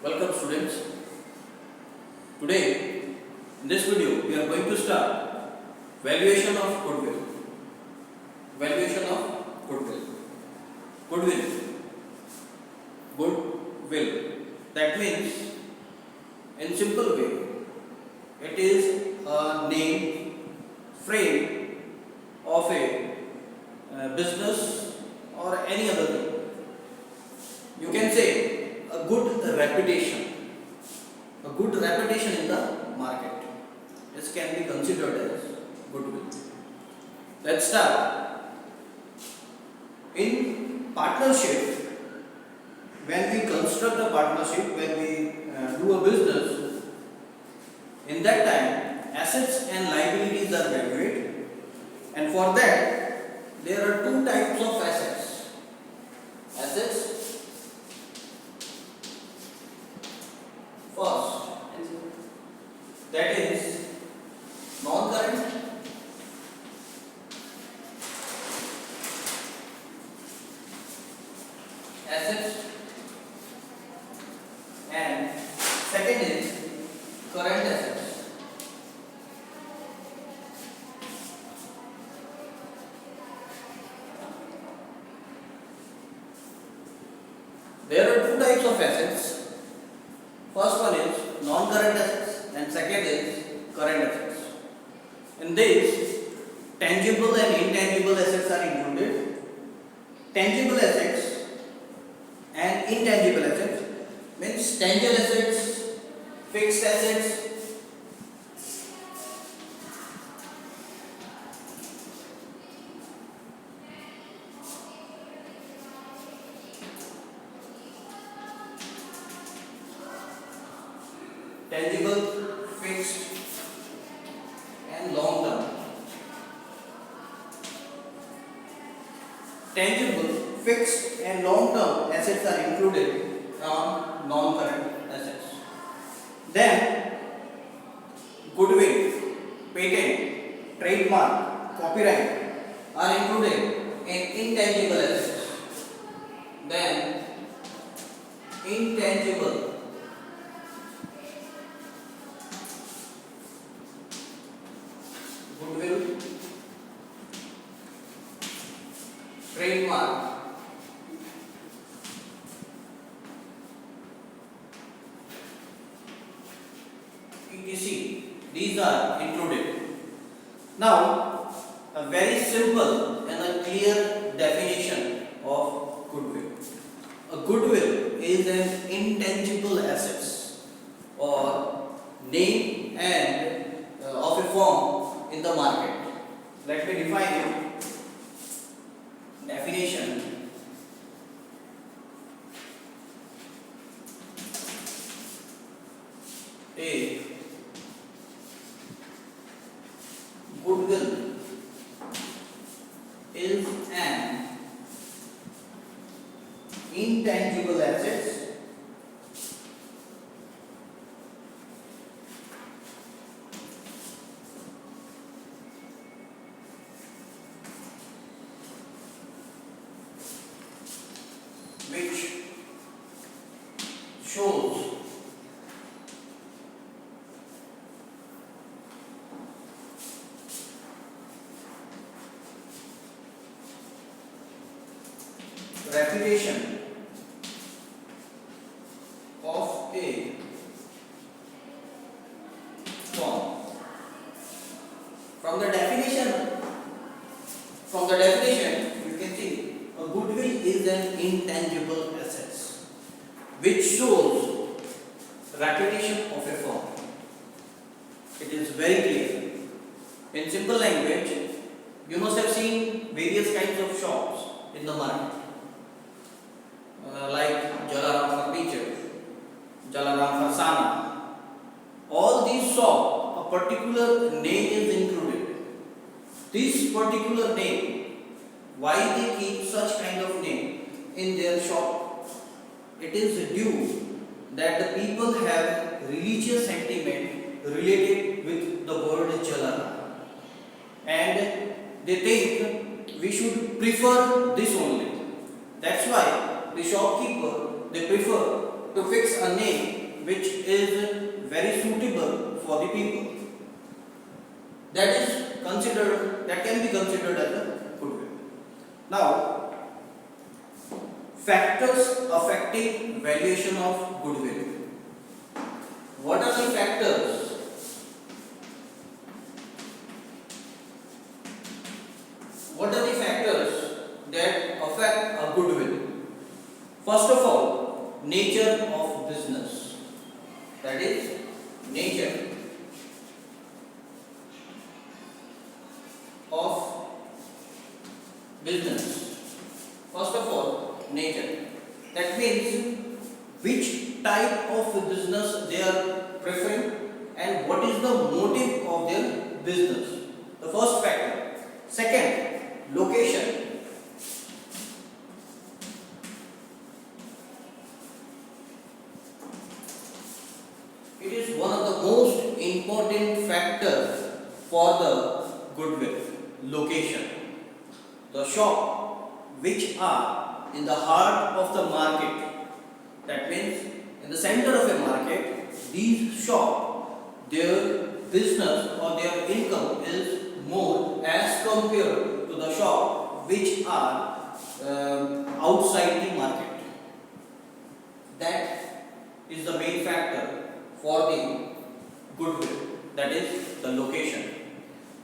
Welcome students. Today in this video we are going to start valuation of goodwill. Valuation of goodwill. Goodwill. Goodwill. That means in simple way it is a name, frame of a business or any other thing. You can say a good reputation in the market. This can be considered as goodwill. Let's start. In partnership, when we construct a partnership, when we do a business, in that time assets and liabilities are valued, and for that there are two types of assets. First, that is non-current assets, and second is current assets. There are two types of assets. First one is non-current assets and second is current assets. In this, tangible and intangible assets are included. Tangible assets and intangible assets means tangible assets, fixed assets, tangible, fixed and long term. Tangible, fixed and long term assets are included from non-current assets. Then goodwill, patent, trademark, copyright are included in intangible assets. Then intangible goodwill, trademark, etc. These are included. Now, a very simple and a clear definition of goodwill. A goodwill is an intangible assets or name and of a firm in the market. Let me define it. Definition. A goodwill is an intangible assets which shows reputation of a firm. From the definition, you can see a goodwill is an intangible assets which shows reputation of a firm. It is very clear. In simple language, you must have seen various kinds of shops in the market, like Jalaram Furniture, Jalaram Farsana. All these shops, a particular name is included. This particular name, why they keep such kind of name in their shop? It is due that the people have religious sentiment related with the word Jalaram, and they think we should prefer this only. That's why the shopkeeper, they prefer to fix a name which is very suitable for the people. That can be considered as a goodwill. Now, factors affecting valuation of goodwill. What are the factors? What are the factors that affect a goodwill? First of all, nature of business. That is, nature of business. First of all, nature. That means which type of business they are preferring and what is the motive of their business. The first factor. Second, location. It is one of the most important factors for the goodwill. Location. The shop which are in the heart of the market. That means in the center of a market, these shops, their business or their income is more as compared to the shop which are outside the market. That is the main factor for the goodwill. That is the location.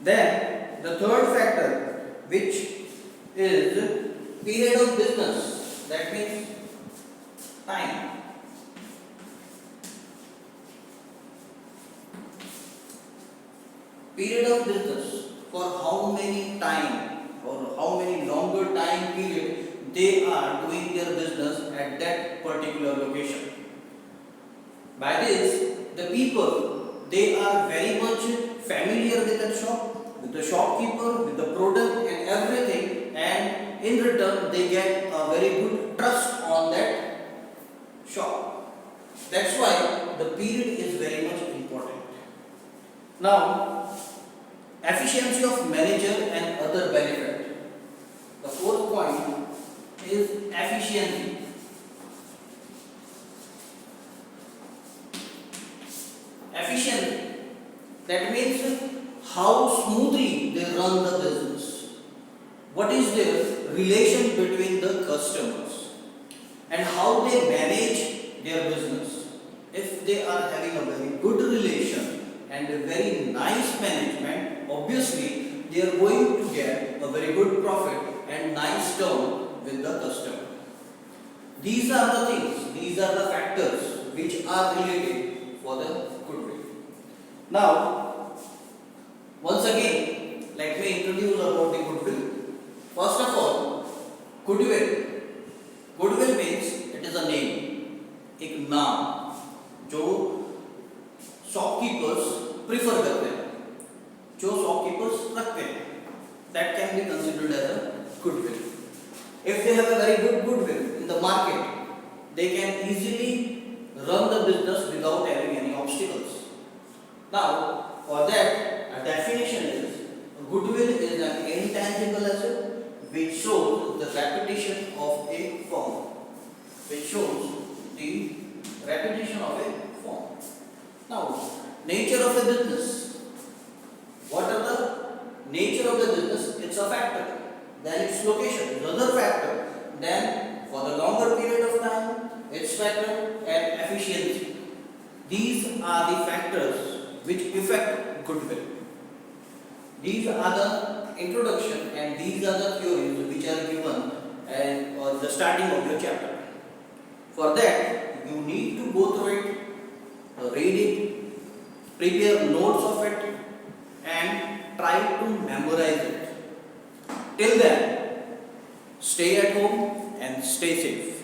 Then the third factor, which is period of business. That means time. Period of business, for how many time or how many longer time period they are doing their business at that particular location. By this, the people, they are very much familiar with that shop, with the shopkeeper, with the product and everything, and in return they get a very good trust on that shop. That's why the period is very much important. Now, efficiency of manager and other benefit. The fourth point is efficiency. Efficiency. That means how smoothly they run the business. What is their relation between the customers and how they manage their business. If they are having a very good relation and a very nice management, obviously they are going to get a very good profit and nice term with the customer. These are the things, these are the factors which are related for the goodwill. Now, once again, let me introduce about the goodwill. First of all, goodwill. Goodwill means it is a name, एक नाम जो shopkeepers prefer करते हैं, जो shopkeepers रखते हैं, that can be considered as a goodwill. If they have a very good goodwill in the market, they can easily run the business without having any obstacles. Now, for that, a definition is goodwill is an intangible asset which shows the reputation of a firm. Which shows the reputation of a firm. Now, nature of a business. What are the nature of the business? It's a factor. Then its location is another factor. Then for the longer period of time, its factor and efficiency. These are the factors which affect goodwill. These are the introduction and these are the theories which are given at the starting of your chapter. For that, you need to go through it, read it, prepare notes of it, and try to memorize it. Till then, stay at home and stay safe.